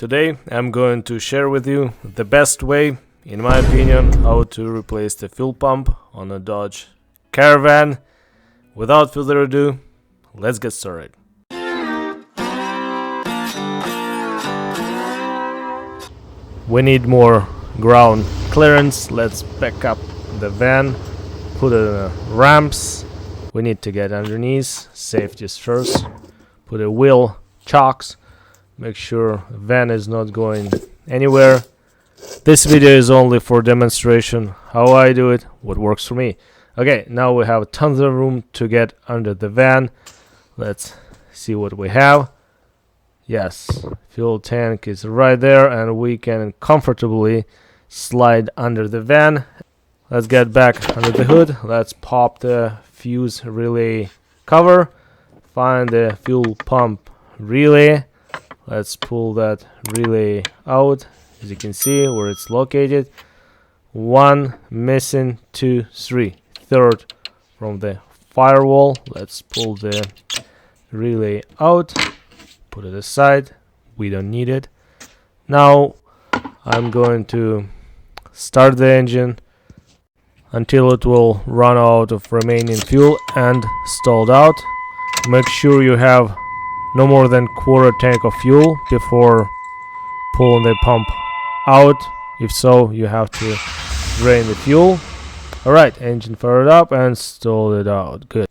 Today I'm going to share with you the best way, in my opinion, how to replace the fuel pump on a Dodge Caravan. Without further ado, let's get started. We need more ground clearance. Let's back up the van, put the ramps. We need to get underneath, safeties first. Put a wheel chocks. Make sure van is not going anywhere. This video is only for demonstration how I do it, what works for me. Okay, now we have tons of room to get under the van. Let's see what we have. Yes, fuel tank is right there and we can comfortably slide under the van. Let's get back under the hood. Let's pop the fuse relay cover. Find the fuel pump relay. Let's pull that relay out. As you can see where it's located. 1 missing, 2, 3. Third from the firewall. Let's pull the relay out. Put it aside. We don't need it. Now I'm going to start the engine until it will run out of remaining fuel and stalled out. Make sure you have no more than quarter tank of fuel before pulling the pump out. If so, you have to drain the fuel. Alright, engine fired up and stalled it out. Good.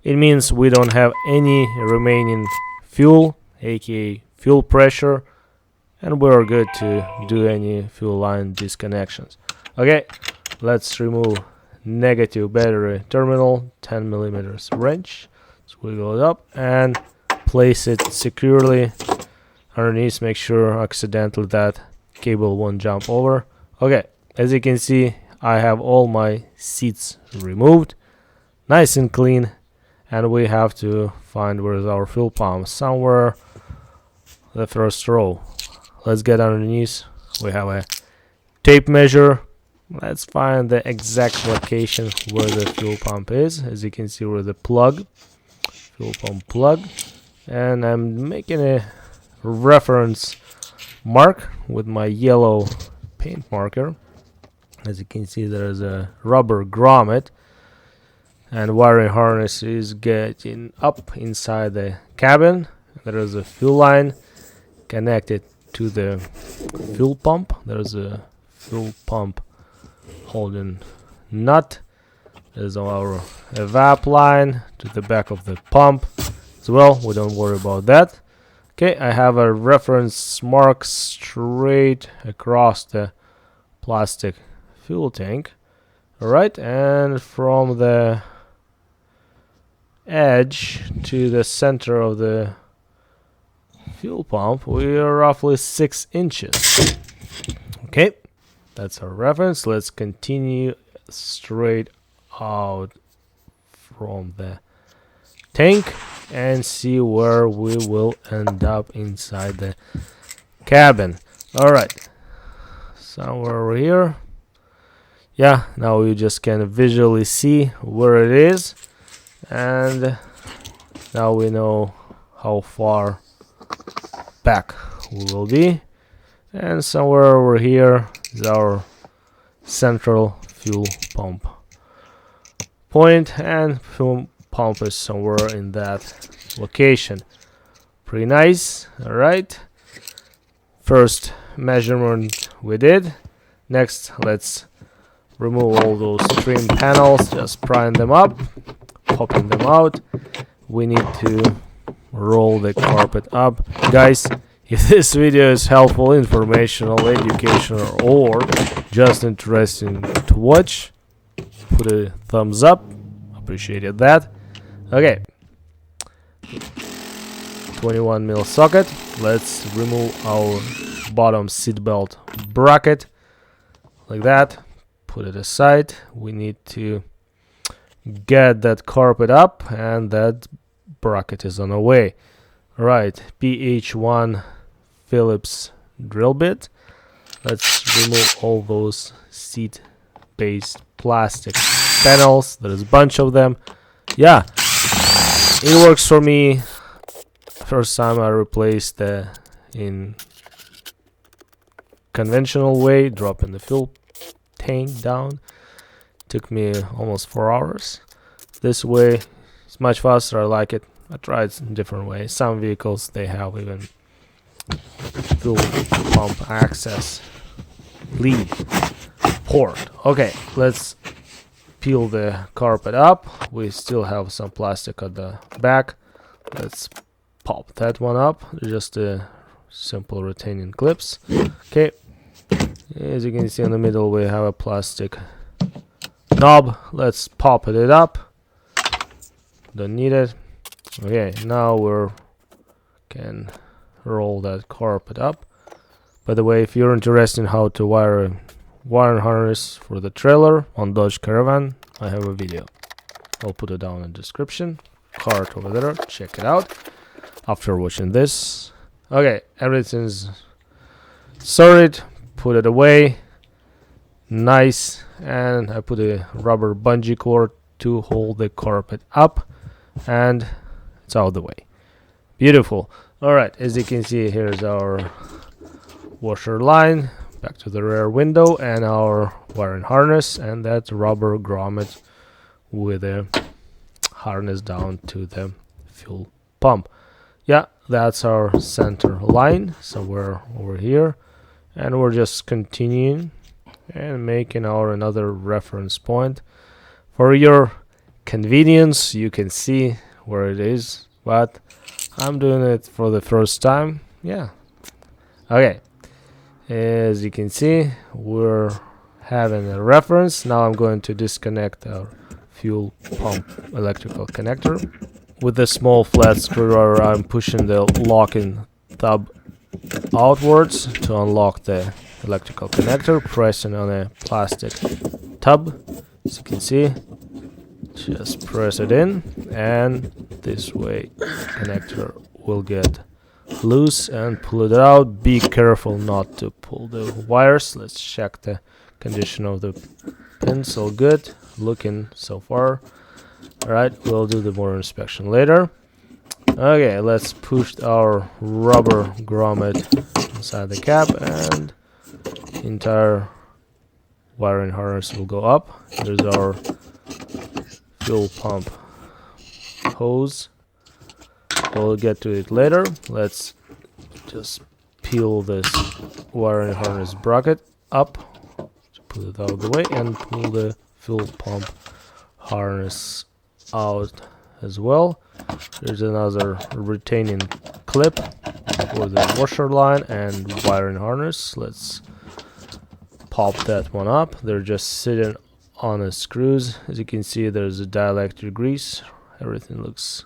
It means we don't have any remaining fuel, aka fuel pressure, and we're good to do any fuel line disconnections. Okay, let's remove negative battery terminal, 10mm wrench. Squiggle it up and place it securely underneath. Make sure accidentally that cable won't jump over. Okay, as you can see, I have all my seats removed, nice and clean, and we have to find where is our fuel pump. Somewhere the first row. Let's get underneath. We have a tape measure. Let's find the exact location where the fuel pump is. As you can see, where the plug, fuel pump plug, and I'm making a reference mark with my yellow paint marker. As you can see, there is a rubber grommet and wiring harness is getting up inside the cabin. There is a fuel line connected to the fuel pump. There's a fuel pump holding nut. There's our evap line to the back of the pump as well. We don't worry about that. Okay, I have a reference mark straight across the plastic fuel tank. Alright, and from the edge to the center of the fuel pump, we are roughly 6 inches. Okay, that's our reference. Let's continue straight out from the tank and see where we will end up inside the cabin. Alright, somewhere over here. Yeah, now you just can visually see where it is, and now we know how far back we will be. And somewhere over here is our central fuel pump point, and fuel pump is somewhere in that location. Pretty nice. Alright, first measurement we did. Next, let's remove all those trim panels, just prime them up, popping them out. We need to roll the carpet up. Guys, if this video is helpful, informational, educational, or just interesting to watch, put a thumbs up. Appreciated that. Okay, 21mm socket. Let's remove our bottom seat belt bracket like that. Put it aside. We need to get that carpet up, and that bracket is on the way. Right, PH1 Phillips drill bit. Let's remove all those seat based plastic panels. There's a bunch of them. Yeah, it works for me. First time I replaced the in conventional way, dropping the fuel tank down. Took me almost 4 hours. This way it's much faster. I like it. I tried it in different ways. Some vehicles, they have even fuel pump access lead port. Okay, let's peel the carpet up. We still have some plastic at the back. Let's pop that one up. Just a simple retaining clips. Okay, as you can see in the middle we have a plastic knob. Let's pop it up. Don't need it. Okay, now we can roll that carpet up. By the way, if you're interested in how to wire a wiring harness for the trailer on Dodge Caravan, I have a video. I'll put it down in the description. Card over there, check it out after watching this. Okay, everything's sorted, put it away. Nice. And I put a rubber bungee cord to hold the carpet up, and it's out of the way. Beautiful. Alright, as you can see, here's our washer line back to the rear window and our wiring harness, and that rubber grommet with a harness down to the fuel pump. Yeah, that's our center line, so we're over here, and we're just continuing and making our another reference point. For your convenience, you can see where it is, but I'm doing it for the first time. Yeah. Okay, as you can see, we're having a reference. Now I'm going to disconnect our fuel pump electrical connector. With the small flat screwdriver, I'm pushing the locking tab outwards to unlock the electrical connector, pressing on a plastic tub. As you can see, just press it in, and this way connector will get loose, and pull it out. Be careful not to pull the wires. Let's check the condition of the pins. All good, looking so far. Alright, we'll do the more inspection later. Okay, let's push our rubber grommet inside the cap, and entire wiring harness will go up. Here's our fuel pump hose. We'll get to it later. Let's just peel this wiring harness bracket up, put it out of the way, and pull the fuel pump harness out as well. There's another retaining clip for the washer line and wiring harness. Let's pop that one up. They're just sitting on the screws. As you can see, there's a dielectric grease. Everything looks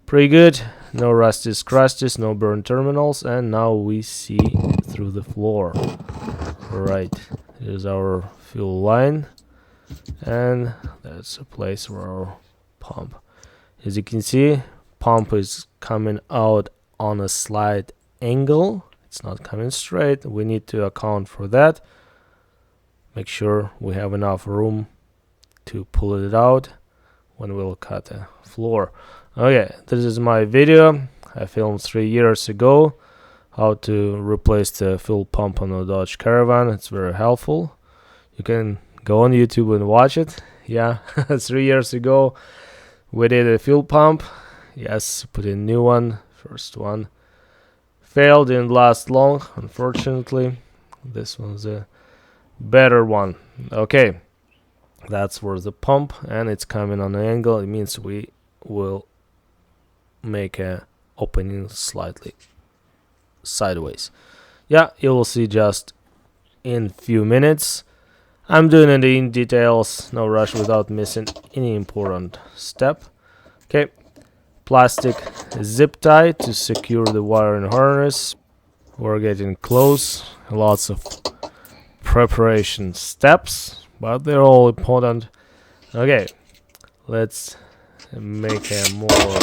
pretty good. No rusties, crusties, no burn terminals, and now we see through the floor. Right, here's our fuel line, and that's a place where our pump. As you can see, pump is coming out on a slight angle. It's not coming straight. We need to account for that. Make sure we have enough room to pull it out when we'll cut the floor. Okay, this is my video I filmed 3 years ago, how to replace the fuel pump on a Dodge Caravan. It's very helpful. You can go on YouTube and watch it. Yeah, 3 years ago we did a fuel pump. Yes, put in a new one. First one failed, didn't last long, unfortunately. This one's a better one. Okay, that's for the pump, and it's coming on an angle. It means we will make a opening slightly sideways. Yeah, you will see just in few minutes. I'm doing it in details, no rush, without missing any important step. Okay, plastic zip tie to secure the wiring harness. We're getting close. Lots of preparation steps, but they're all important. Okay, let's make a more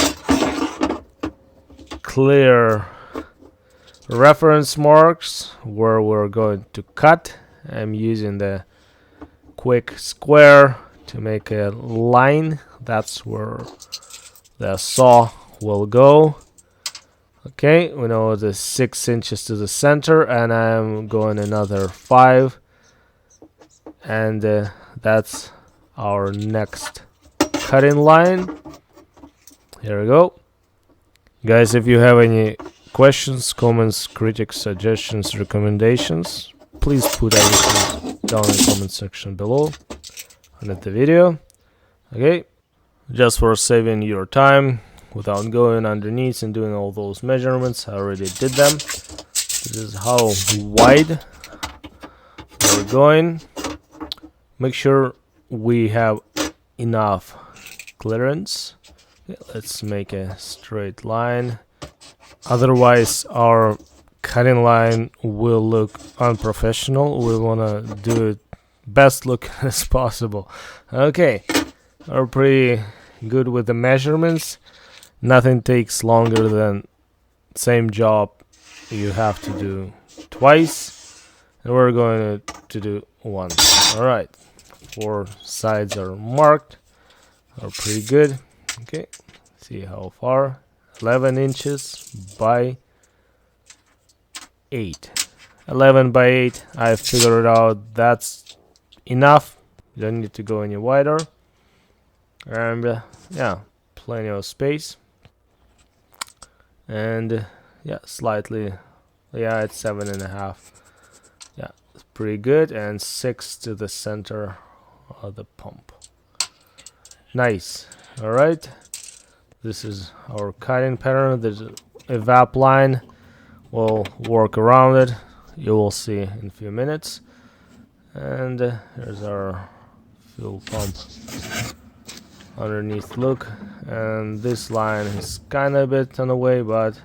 clear reference marks where we're going to cut. I'm using the quick square to make a line. That's where the saw will go. Okay, we know the 6 inches to the center, and I'm going another 5, and that's our next cutting line. Here we go. Guys, if you have any questions, comments, critics, suggestions, recommendations, please put everything down in the comment section below under the video. Okay, just for saving your time without going underneath and doing all those measurements, I already did them. This is how wide we're going. Make sure we have enough clearance. Okay, let's make a straight line. Otherwise, our cutting line will look unprofessional. We want to do it best look as possible. Okay, we're pretty good with the measurements. Nothing takes longer than same job you have to do twice, and we're going to do once. All right, 4 sides are marked, are pretty good. Okay, see how far. 11 inches by 8. 11 by 8. I figured out that's enough. You don't need to go any wider. And yeah, plenty of space. And yeah, slightly. Yeah, it's 7.5. Yeah, it's pretty good. And 6 to the center of the pump. Nice. All right, this is our cutting pattern. There's a evap line. We'll work around it. You will see in a few minutes. And here's our fuel pump underneath look. And this line is kind of a bit on the way, but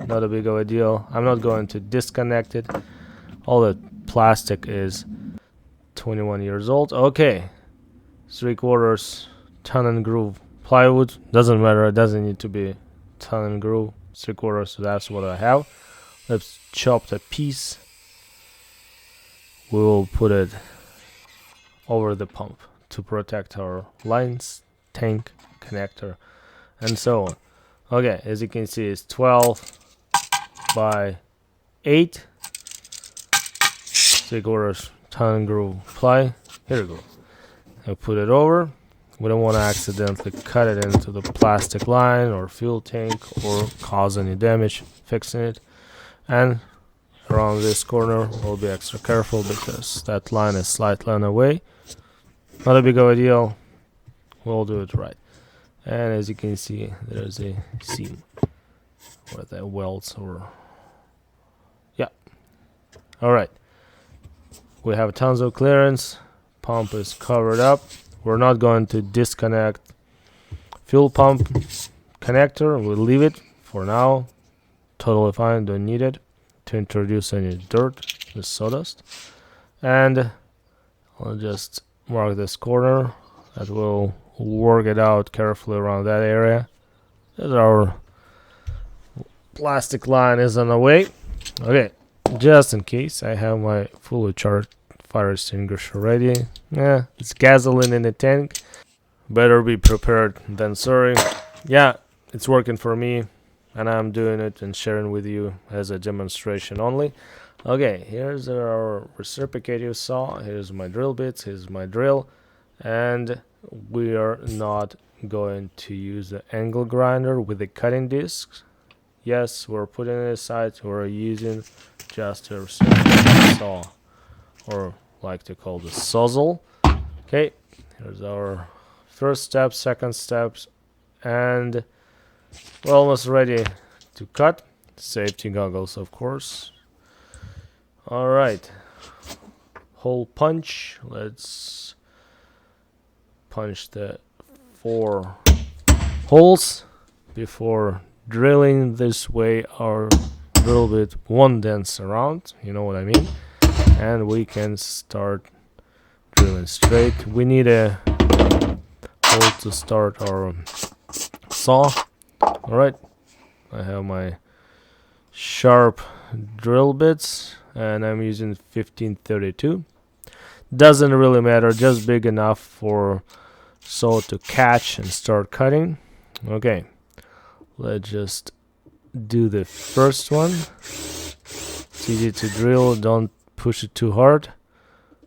not a big of a deal. I'm not going to disconnect it. All the plastic is 21 years old. Okay, 3/4 ton and groove plywood. Doesn't matter, it doesn't need to be ton and groove. 3/4, so that's what I have. Let's chop the piece. We will put it over the pump to protect our lines, tank, connector, and so on. Okay, as you can see, it's 12 by 8. 3/4 ton and groove ply. Here we go. I put it over. We don't want to accidentally cut it into the plastic line or fuel tank or cause any damage fixing it. And around this corner we'll be extra careful because that line is slightly on the way. Not a big of a deal. We'll do it right. And as you can see, there's a seam where the welds or yeah. Alright. We have tons of clearance. Pump is covered up. We're not going to disconnect fuel pump connector. We'll leave it for now. Totally fine, don't need it to introduce any dirt, the sawdust. And I'll just mark this corner. That will work it out carefully around that area. As our plastic line is on the way. Okay, just in case, I have my fully charged fire extinguisher ready. Yeah, it's gasoline in the tank. Better be prepared than sorry. Yeah, it's working for me, and I'm doing it and sharing with you as a demonstration only. Okay, here's our reciprocative saw. Here's my drill bits. Here's my drill. And we are not going to use the angle grinder with the cutting discs. Yes, we're putting it aside. We're using just a reciprocative saw, or like to call the sawzall. Okay, here's our first step, second steps, and we're almost ready to cut. Safety goggles, of course. All right, hole punch. Let's punch the 4 holes before drilling. This way our drill bit won't dance around, you know what I mean, and we can start drilling straight. We need a hole to start our saw. All right, I have my sharp drill bits and I'm using 1532. Doesn't really matter, just big enough for saw to catch and start cutting. Okay, let's just do the first one. It's easy to drill, don't push it too hard.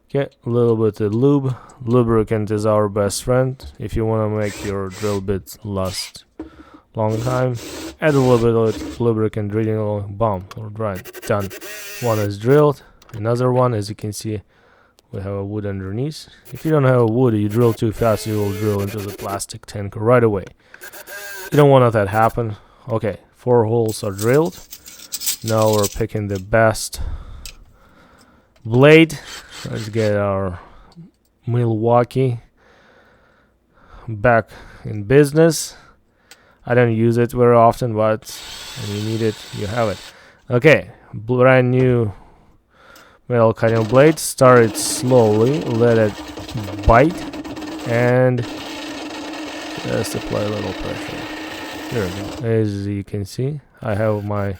Okay, a little bit of lube. Lubricant is our best friend. If you want to make your drill bit last long time, add a little bit of lubricant, drilling, bomb, right, done. One is drilled, another one, as you can see, we have a wood underneath. If you don't have a wood, you drill too fast, you will drill into the plastic tank right away. You don't want that happen. Okay, 4 holes are drilled. Now we're picking the best blade. Let's get our Milwaukee back in business. I don't use it very often, but when you need it, you have it. Okay, brand new metal cutting blade. Start it slowly, let it bite, and just apply a little pressure. There we go. As you can see, I have my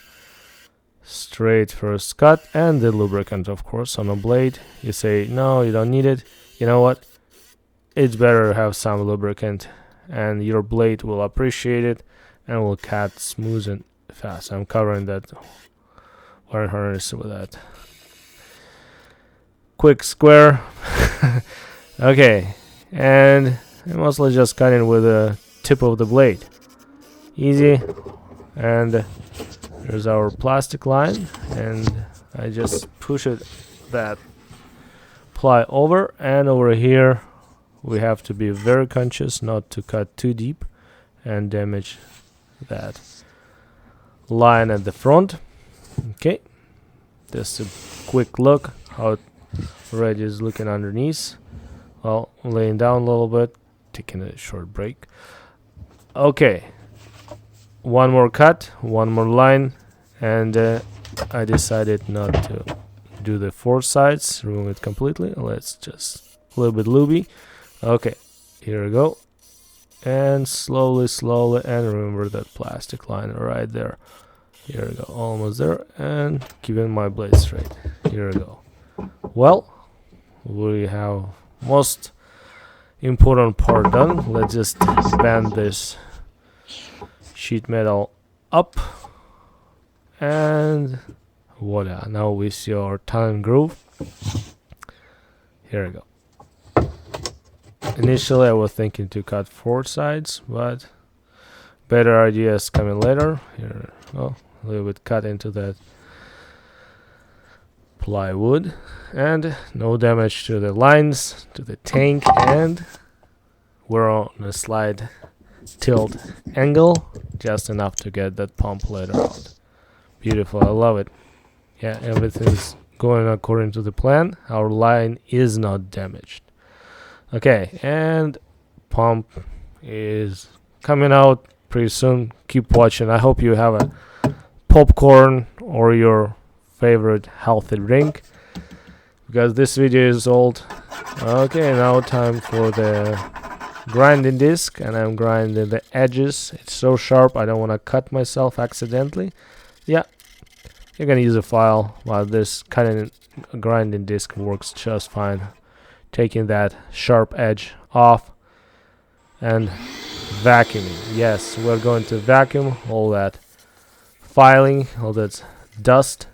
straight first cut and the lubricant, of course, on a blade. You say no, you don't need it. You know what, it's better to have some lubricant, and your blade will appreciate it and will cut smooth and fast. I'm covering that wire harness with that quick square. Okay, and I'm mostly just cutting with the tip of the blade, easy. And there's our plastic line, and I just push it, that ply over, and over here we have to be very conscious not to cut too deep and damage that line at the front. Okay, just a quick look how it already is looking underneath. Well, laying down a little bit, taking a short break. Okay, one more cut, one more line, and I decided not to do the 4 sides, remove it completely. Let's just a little bit lubey. Okay, here we go, and slowly, and remember that plastic line right there. Here we go, almost there, and keeping my blade straight. Here we go. Well, we have most important part done. Let's just bend this sheet metal up, and voila, now we see our tongue groove. Here we go. Initially I was thinking to cut 4 sides, but better ideas coming later. Here, oh, a little bit cut into that plywood, and no damage to the lines, to the tank, and we're on a slide tilt angle, just enough to get that pump later out. Beautiful, I love it. Yeah, everything's going according to the plan. Our line is not damaged. Okay, and pump is coming out pretty soon. Keep watching. I hope you have a popcorn or your favorite healthy drink, because this video is old. Okay, now time for the grinding disc, and I'm grinding the edges. It's so sharp, I don't want to cut myself accidentally. Yeah, you can use a file, while this cutting grinding disc works just fine. Taking that sharp edge off and vacuuming. Yes, we're going to vacuum all that filing, all that dust,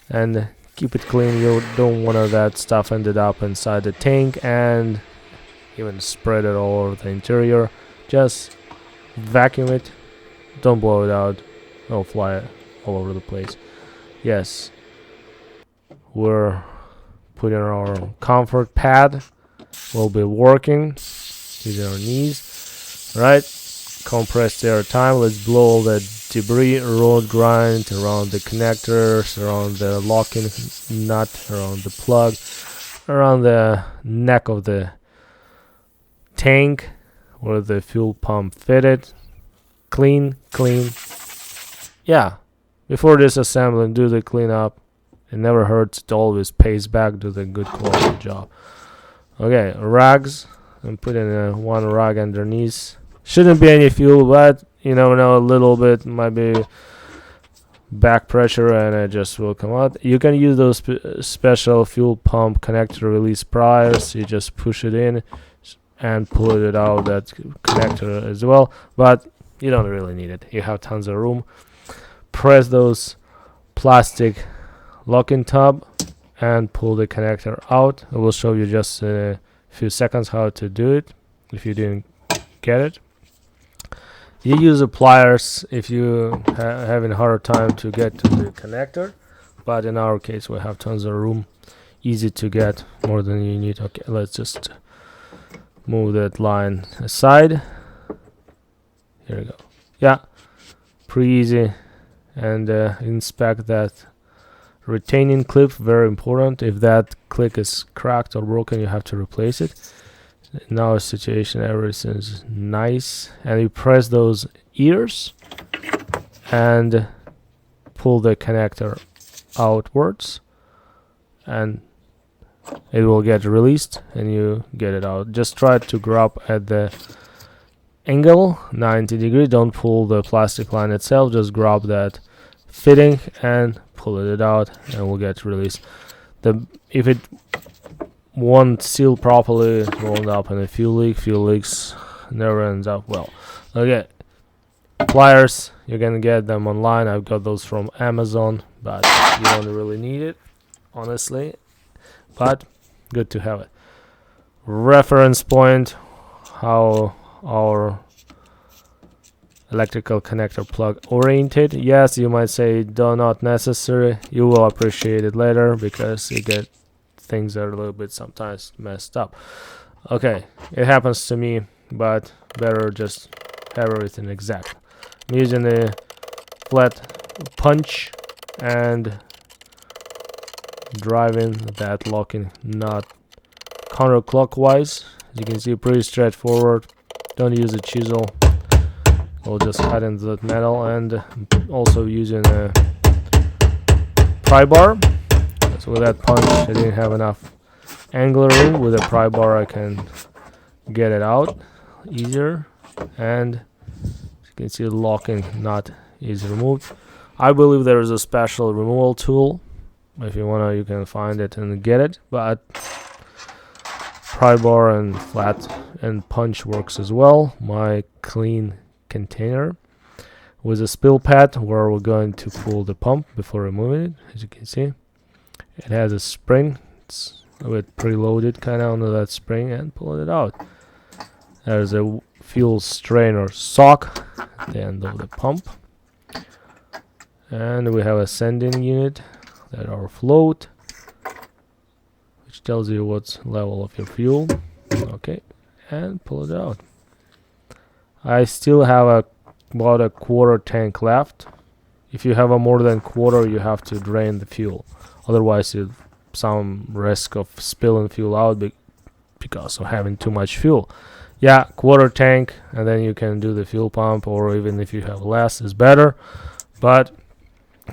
and keep it clean. You don't want that stuff ended up inside the tank and even spread it all over the interior. Just vacuum it, don't blow it out, don't fly it all over the place. Yes, we're putting our comfort pad, we'll be working using our knees, right? Compressed air time. Let's blow all that debris, road grind around the connectors, around the locking nut, around the plug, around the neck of the tank where the fuel pump fitted. Clean. Yeah, before disassembling, do the cleanup. It never hurts, it always pays back. Do the good quality job. Okay, rags. I'm putting one rag underneath. Shouldn't be any fuel, but you never know, a little bit might be back pressure and it just will come out. You can use those special fuel pump connector release pliers. You just push it in and pull it out, that connector as well, but you don't really need it. You have tons of room. press those plastic locking tab and pull the connector out. I will show you just a few seconds how to do it if you didn't get it. You use the pliers if you having a harder time to get to the connector, but in our case we have tons of room, easy to get, more than you need. Okay, let's just move that line aside. Here we go. Yeah, pretty easy. And inspect that retaining clip, very important. If that clip is cracked or broken, you have to replace it. In our situation, everything is nice, and you press those ears and pull the connector outwards, and it will get released and you get it out. Just try to grab at the angle 90 degree. Don't pull the plastic line itself, just grab that fitting and pull it out, and will get released. If it won't seal properly, it will end up in a fuel leak. Fuel leaks never ends up well. Okay, pliers, you can get them online. I've got those from Amazon, but you don't really need it, honestly, but good to have it. Reference point, how our electrical connector plug oriented. Yes, you might say not necessary. You will appreciate it later because you get things that are a little bit sometimes messed up. Okay, it happens to me, but better just have everything exact. I'm using a flat punch and driving that locking nut counterclockwise. As you can see, pretty straightforward. Don't use a chisel, we'll just cut into that metal. And also using a pry bar. So with that punch, I didn't have enough angular room. With a pry bar, I can get it out easier. And as you can see, the locking nut is removed. I believe there is a special removal tool. If you wanna, you can find it and get it. But pry bar and flat and punch works as well. My clean container with a spill pad where we're going to pull the pump before removing it. As you can see, it has a spring. It's a bit preloaded kind of onto that spring, and pull it out. There's a fuel strainer sock at the end of the pump, and we have a sending unit that are float, which tells you what's level of your fuel. Okay, and pull it out. I still have about a quarter tank left. If you have a more than quarter, you have to drain the fuel. Otherwise, you some risk of spilling fuel out because of having too much fuel. Yeah, quarter tank, and then you can do the fuel pump, or even if you have less is better. But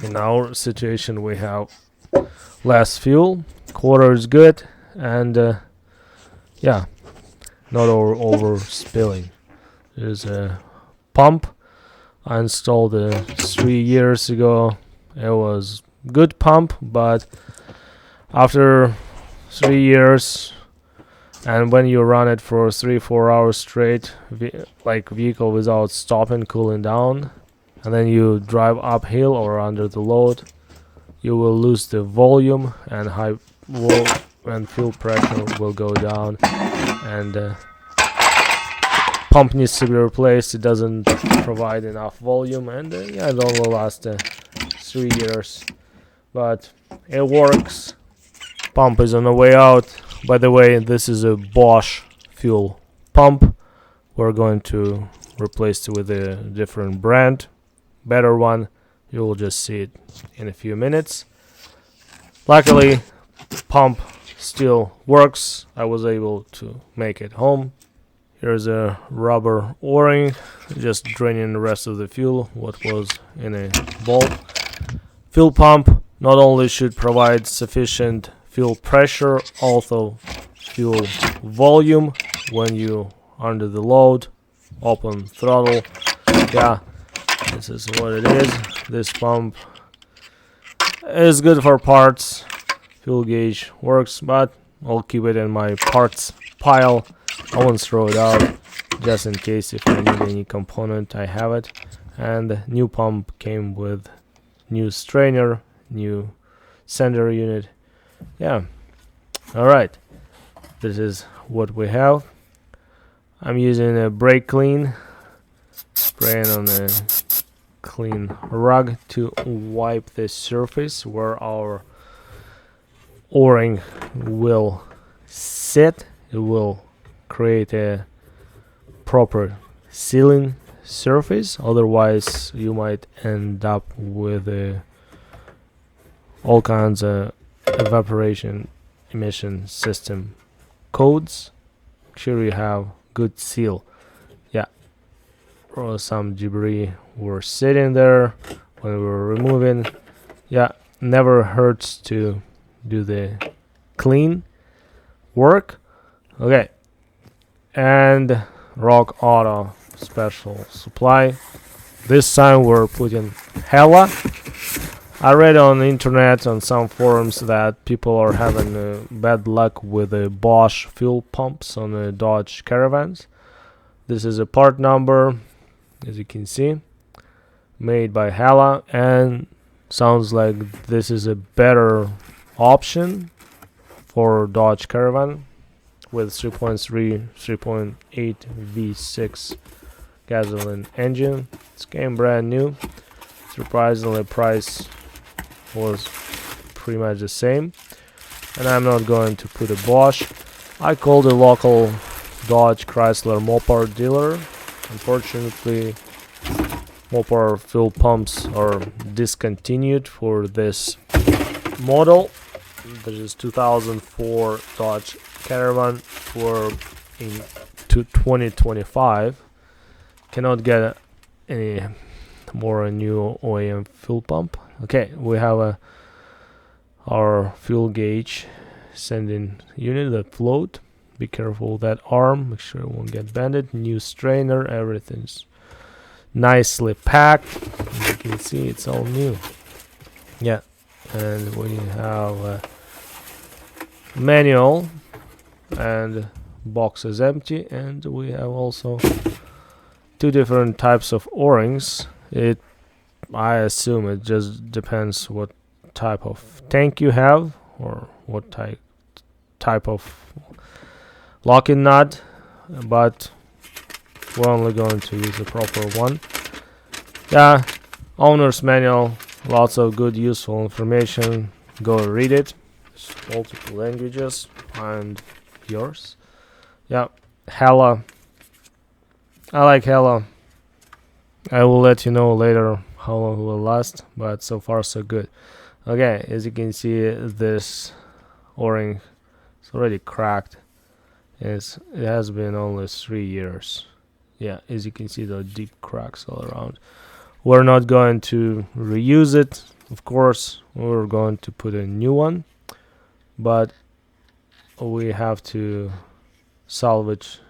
in our situation, we have less fuel. Quarter is good, and yeah, not over spilling. There's a pump I installed 3 years ago. It was good pump, but after 3 years, and when you run it for 3-4 hours straight, like vehicle without stopping, cooling down, and then you drive uphill or under the load, you will lose the volume, and and fuel pressure will go down, and pump needs to be replaced. It doesn't provide enough volume, and yeah, it only lasts 3 years, but it works. Pump is on the way out. By the way, this is a Bosch fuel pump. We're going to replace it with a different brand, better one. You will just see it in a few minutes. Luckily, pump still works. I was able to make it home. Here's a rubber o-ring, just draining the rest of the fuel, what was in a bowl. Fuel pump not only should provide sufficient fuel pressure, also fuel volume when you under the load. Open throttle. Yeah, this is what it is. This pump is good for parts. Fuel gauge works, but I'll keep it in my parts pile. I won't throw it out, just in case if I need any component, I have it. And the new pump came with new strainer, new sender unit. Yeah, alright, this is what we have. I'm using a brake clean, spraying on a clean rug to wipe the surface where our o-ring will sit. It will create a proper sealing surface, otherwise you might end up with all kinds of evaporation emission system codes. Make sure you have good seal. Yeah, or some debris were sitting there when we were removing. Yeah, never hurts to do the clean work. Okay, and Rock Auto special supply. This time we're putting Hella. I read on the internet on some forums that people are having bad luck with the Bosch fuel pumps on the Dodge Caravans. This is a part number, as you can see, made by Hella, and sounds like this is a better option for Dodge Caravan with 3.3, 3.8 V6 gasoline engine. This came brand new. Surprisingly, price was pretty much the same, and I'm not going to put a Bosch. I called a local Dodge Chrysler Mopar dealer. Unfortunately, Mopar fuel pumps are discontinued for this model. This is 2004 Dodge Caravan for in 2025. Cannot get any more new OEM fuel pump. Okay, we have our fuel gauge sending unit that float. Be careful with that arm, make sure it won't get bended. New strainer, everything's nicely packed. As you can see, it's all new. Yeah, and we have a manual, and box is empty, and we have also two different types of o-rings. I assume it just depends what type of tank you have or what type of locking nut, but we're only going to use the proper one. Yeah, owner's manual, lots of good useful information. Go read it. It's multiple languages. Find yours. Yeah, Hella. I like Hella. I will let you know later how long it will last, but so far so good. Okay, as you can see, this o-ring is already cracked. It has been only 3 years. Yeah, as you can see, the deep cracks all around. We're not going to reuse it, of course. We're going to put a new one, but we have to salvage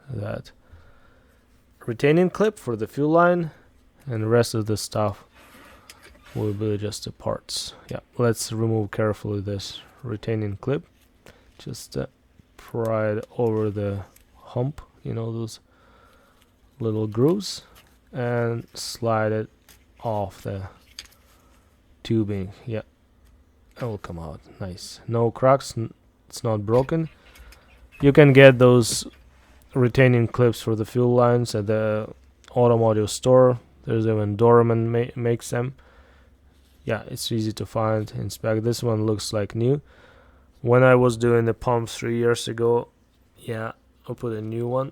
that retaining clip for the fuel line, and the rest of the stuff will be just the parts. Yeah, let's remove carefully this retaining clip. Just pry it over the hump, you know, those little grooves, and slide it off the tubing. Yeah, it will come out nice. No cracks, it's not broken. You can get those retaining clips for the fuel lines at the automotive store. There's even Doraemon makes them. Yeah, it's easy to find, inspect. This one looks like new. When I was doing the pump 3 years ago, yeah, I'll put a new one,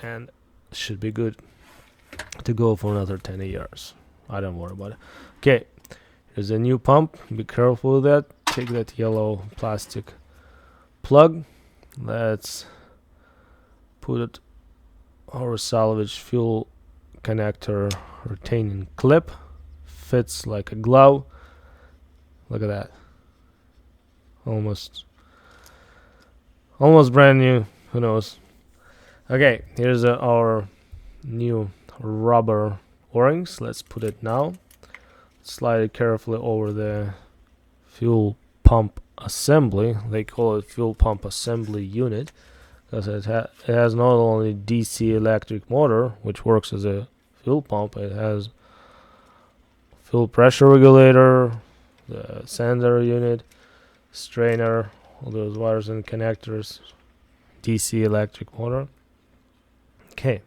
and it should be good to go for another 10 years. I don't worry about it. Okay, here's a new pump. Be careful with that. Take that yellow plastic plug. Let's put it our salvage fuel connector retaining clip. Fits like a glove. Look at that. Almost brand new. Who knows? Okay, here's our new rubber o-rings. Let's put it now. Slide it carefully over the fuel pump assembly. They call it fuel pump assembly unit because it has not only DC electric motor, which works as a fuel pump, it has fuel pressure regulator, the sender unit, strainer, all those wires and connectors, DC electric motor. Okay.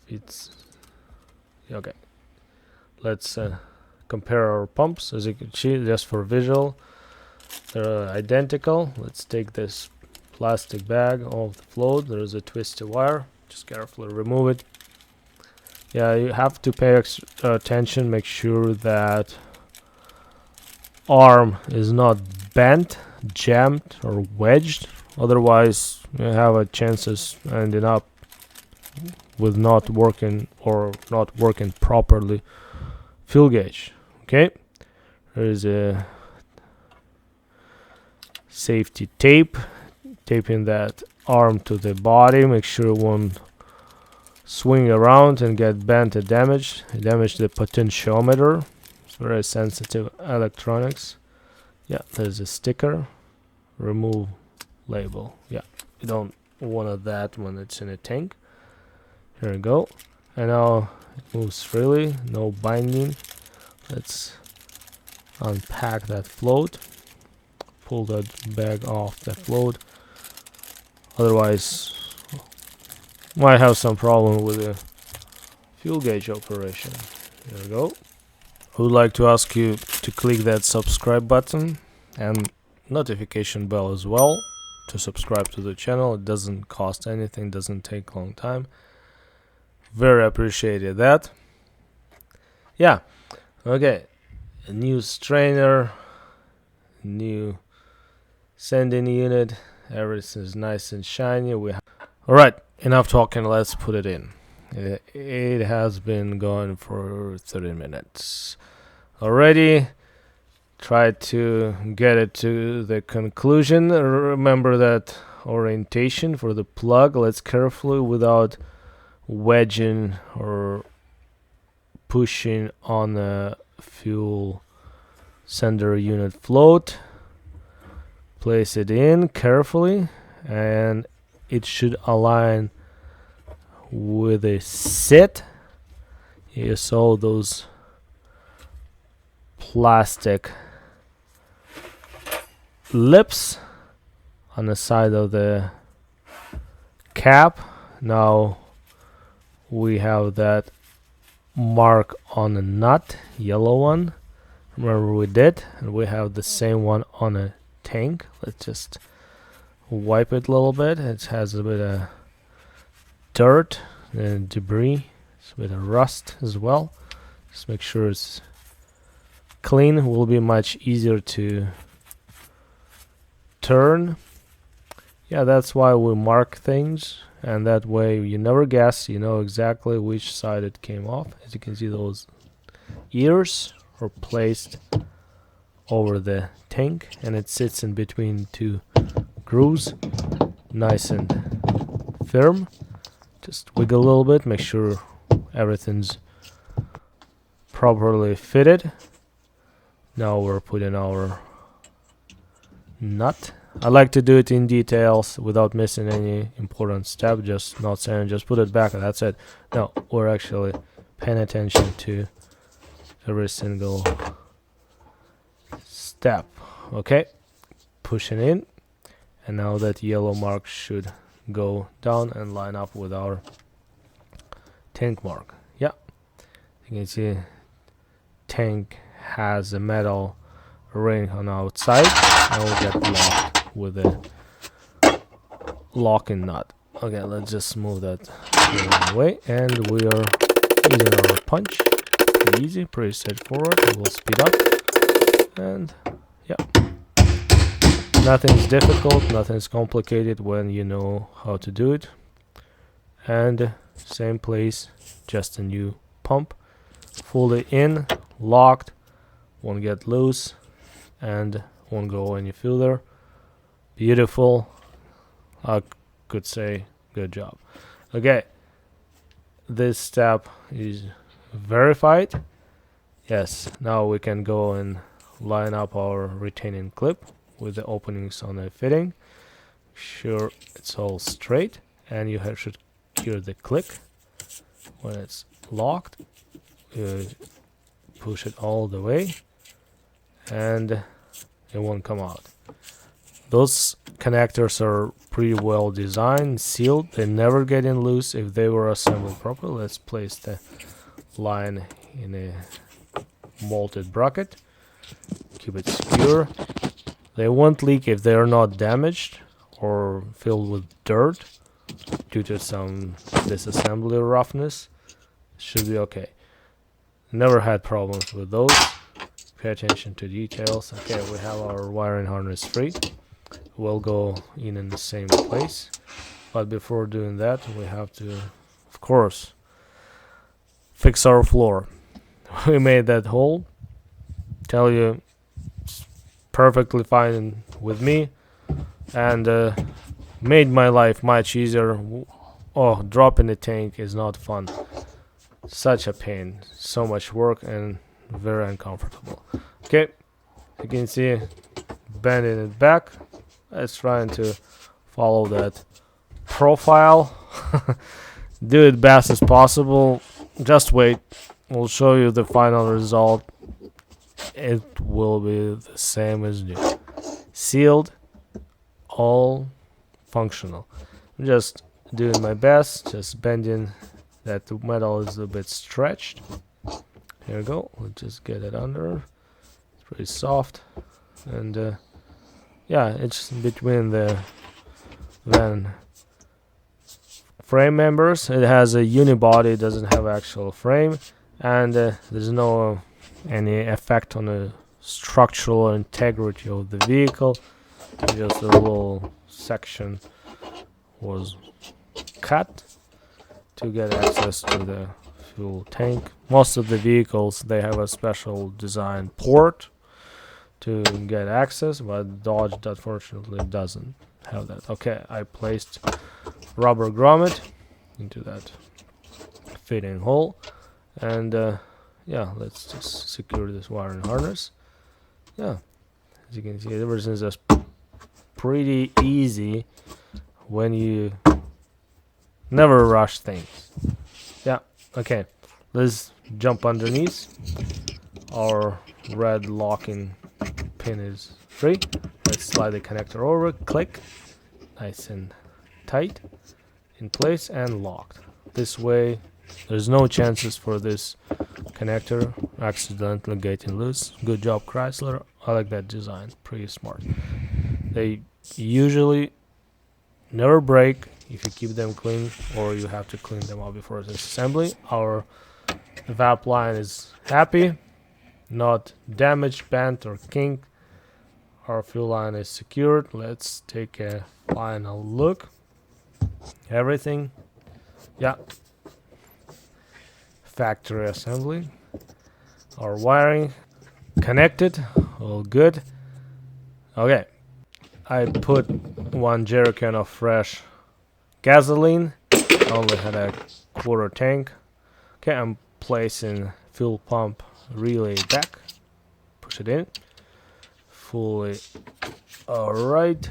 It's okay. Let's compare our pumps. As you can see, just for visual, they're identical. Let's take this plastic bag off the float. There's a twisty wire. Just carefully remove it. Yeah, you have to pay extra attention. Make sure that arm is not bent, jammed, or wedged. Otherwise, you have a chances ending up with not working or not working properly fuel gauge. Okay, there is a safety tape, taping that arm to the body. Make sure it won't swing around and get bent or damaged. Damage the potentiometer. It's very sensitive electronics. Yeah, there's a sticker. Remove label. Yeah, you don't want that when it's in a tank. Here we go. And now it moves freely, no binding. Let's unpack that float. Pull that bag off the float. Otherwise, might have some problem with the fuel gauge operation. There we go. I would like to ask you to click that subscribe button and notification bell as well to subscribe to the channel. It doesn't cost anything, doesn't take a long time. Very appreciated that. Yeah, okay. A new strainer, new sending unit. Everything is nice and shiny. Alright, enough talking, let's put it in. It has been going for 30 minutes already. Try to get it to the conclusion. Remember that orientation for the plug. Let's carefully, without wedging or pushing on the fuel sender unit float, place it in carefully, and it should align with a sit. You saw those plastic lips on the side of the cap. Now we have that mark on the nut, yellow one. Remember we did, and we have the same one on a tank. Let's just wipe it a little bit. It has a bit of dirt and debris, it's a bit of rust as well. Just make sure it's clean. It will be much easier to turn. Yeah, that's why we mark things, and that way you never guess. You know exactly which side it came off. As you can see, those ears are placed over the tank, and it sits in between two grooves, nice and firm. Just wiggle a little bit, make sure everything's properly fitted. Now we're putting our nut. I like to do it in details without missing any important step. Just not saying just put it back and that's it. No, we're actually paying attention to every single step. Okay, pushing in, and now that yellow mark should go down and line up with our tank mark. Yeah, you can see tank has a metal ring on the outside, and we'll get locked with a locking nut. Okay, let's just move that away, and we are using our punch. Pretty easy, pretty straightforward. We'll speed up, and yeah, nothing's difficult, nothing's complicated when you know how to do it. And same place, just a new pump, fully in, locked, won't get loose, and won't go any further. Beautiful. I could say good job. Okay, this step is verified. Yes, now we can go and line up our retaining clip with the openings on the fitting. Sure it's all straight, and you should hear the click when it's locked. you push it all the way and it won't come out. Those connectors are pretty well designed, sealed. They never get in loose if they were assembled properly. Let's place the line in a molded bracket. Keep it secure. They won't leak if they are not damaged or filled with dirt due to some disassembly roughness. Should be okay. Never had problems with those. Pay attention to details. Okay, we have our wiring harness free. We'll go in the same place. But before doing that, we have to, of course, fix our floor. We made that hole. Tell you, it's perfectly fine with me. And made my life much easier. Oh, dropping the tank is not fun. Such a pain. So much work and very uncomfortable. Okay, you can see bending it back. Let's try to follow that profile. Do it best as possible. Just wait. We'll show you the final result. It will be the same as new. Sealed. All functional. I'm just doing my best. Just bending that the metal is a bit stretched. Here we go. We'll just get it under. It's pretty soft. And yeah, it's between the van frame members. It has a unibody, it doesn't have actual frame, and there's no any effect on the structural integrity of the vehicle. Just a little section was cut to get access to the fuel tank. Most of the vehicles, they have a special design port to get access, but Dodge unfortunately doesn't have that. Okay, I placed rubber grommet into that fitting hole, and yeah, let's just secure this wiring harness. Yeah, as you can see, everything is just pretty easy when you never rush things. Yeah, okay, let's jump underneath. Our red locking pin is free. Let's slide the connector over, click, nice and tight, in place and locked. This way there's no chances for this connector accidentally getting loose. Good job, Chrysler. I like that design, pretty smart. They usually never break if you keep them clean, or you have to clean them up before this assembly. Our VAP line is happy, not damaged, bent or kinked. Our fuel line is secured. Let's take a final look. Everything, yeah, factory assembly. Our wiring connected, all good. Okay, I put 1 jerrycan of fresh gasoline. I only had a quarter tank. Okay, I'm placing fuel pump relay back. Push it in. Fully. Alright.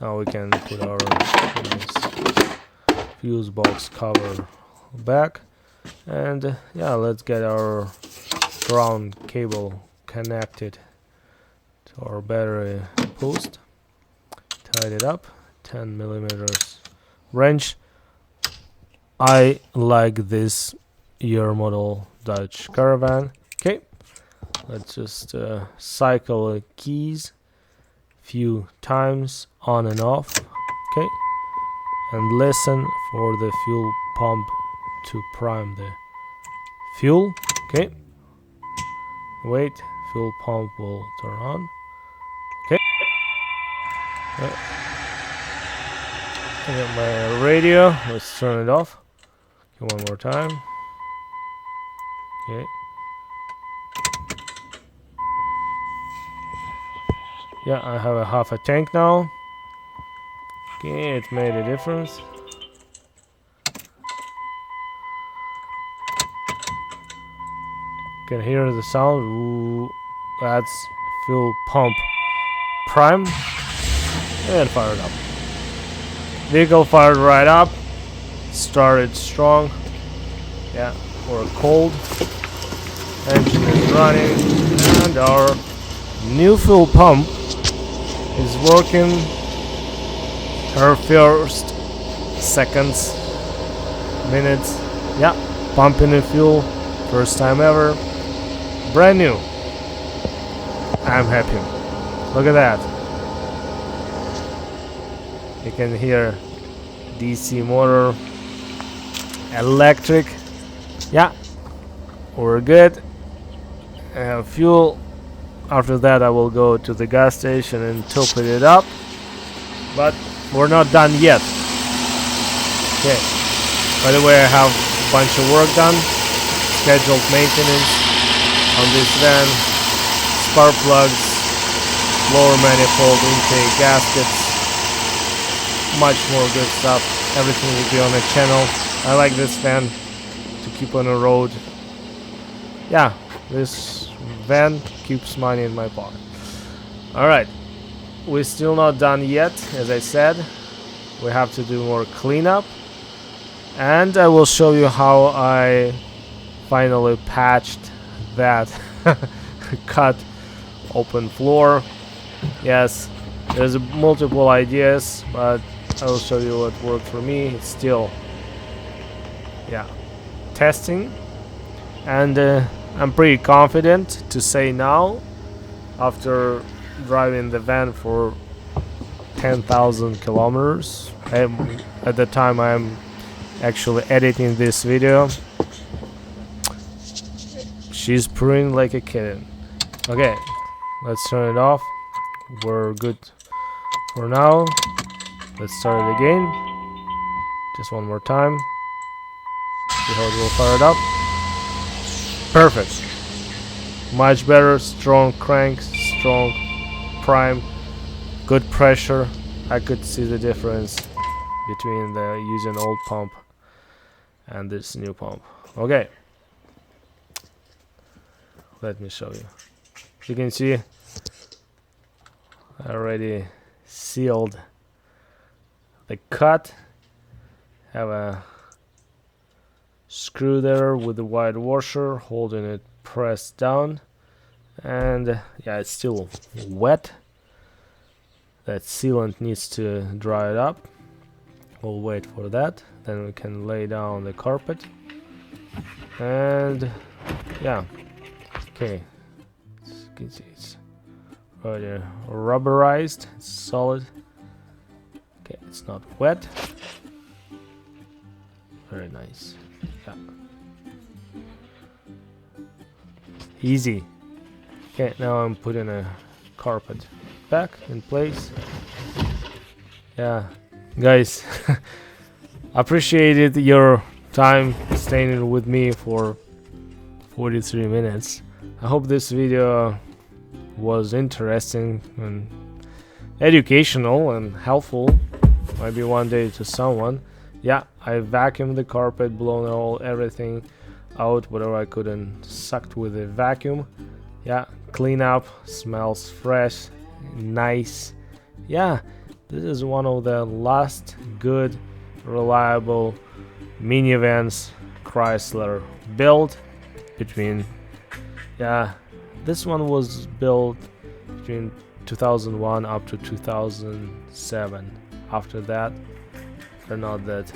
Now we can put our nice fuse box cover back. And yeah, let's get our ground cable connected to our battery post. Tied it up. 10mm wrench. I like this year model Dodge Caravan. Okay, let's just cycle the keys few times on and off. Okay, and listen for the fuel pump to prime the fuel. Okay, wait, fuel pump will turn on. Okay, I got my radio. Let's turn it off. Okay, one more time. Okay. Yeah, I have a half a tank now. Okay, it made a difference. Can hear the sound. Ooh, that's fuel pump prime and fired up. Vehicle fired right up. Started strong. Yeah, or cold. Engine is running, and our new fuel pump is working. Her first seconds, minutes, yeah, pumping the fuel, first time ever, brand new. I'm happy. Look at that. You can hear DC motor, electric. Yeah, we're good. Fuel. After that I will go to the gas station and top it up, but we're not done yet. Okay, by the way, I have a bunch of work done, scheduled maintenance on this van, spark plugs, lower manifold, intake, gaskets, much more good stuff. Everything will be on the channel. I like this van to keep on the road. Yeah, this van keeps money in my pocket. Alright, we're still not done yet. As I said, we have to do more cleanup, and I will show you how I finally patched that cut open floor. Yes, there's multiple ideas, but I will show you what worked for me. It's still, yeah, testing, and I'm pretty confident to say now, after driving the van for 10,000 kilometers. At the time I'm actually editing this video, she's purring like a kitten. Okay, let's turn it off. We're good for now. Let's start it again. Just one more time. See how it will fire it up. Perfect. Much better. Strong crank, strong prime, good pressure. I could see the difference between the using old pump and this new pump. Okay, let me show you. You can see I already sealed the cut. Have a screw there with the wide washer holding it pressed down, and yeah, it's still wet. That sealant needs to dry it up. We'll wait for that, then we can lay down the carpet. And yeah, okay, you can see it's already rubberized, it's solid. Okay, it's not wet. Very nice. Yeah, easy. Okay, now I'm putting a carpet back in place. Yeah, guys, appreciated your time staying with me for 43 minutes. I hope this video was interesting and educational and helpful, maybe one day to someone. Yeah, I vacuumed the carpet, blown everything out, whatever I couldn't sucked with a vacuum. Yeah, clean up, smells fresh, nice. Yeah, this is one of the last good, reliable minivans Chrysler built between, yeah, this one was built between 2001 up to 2007. After that, they're not that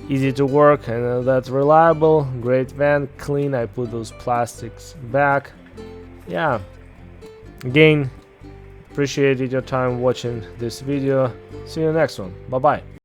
easy to work and that reliable. Great van, clean. I put those plastics back. Yeah, again, appreciated your time watching this video. See you next one. Bye bye.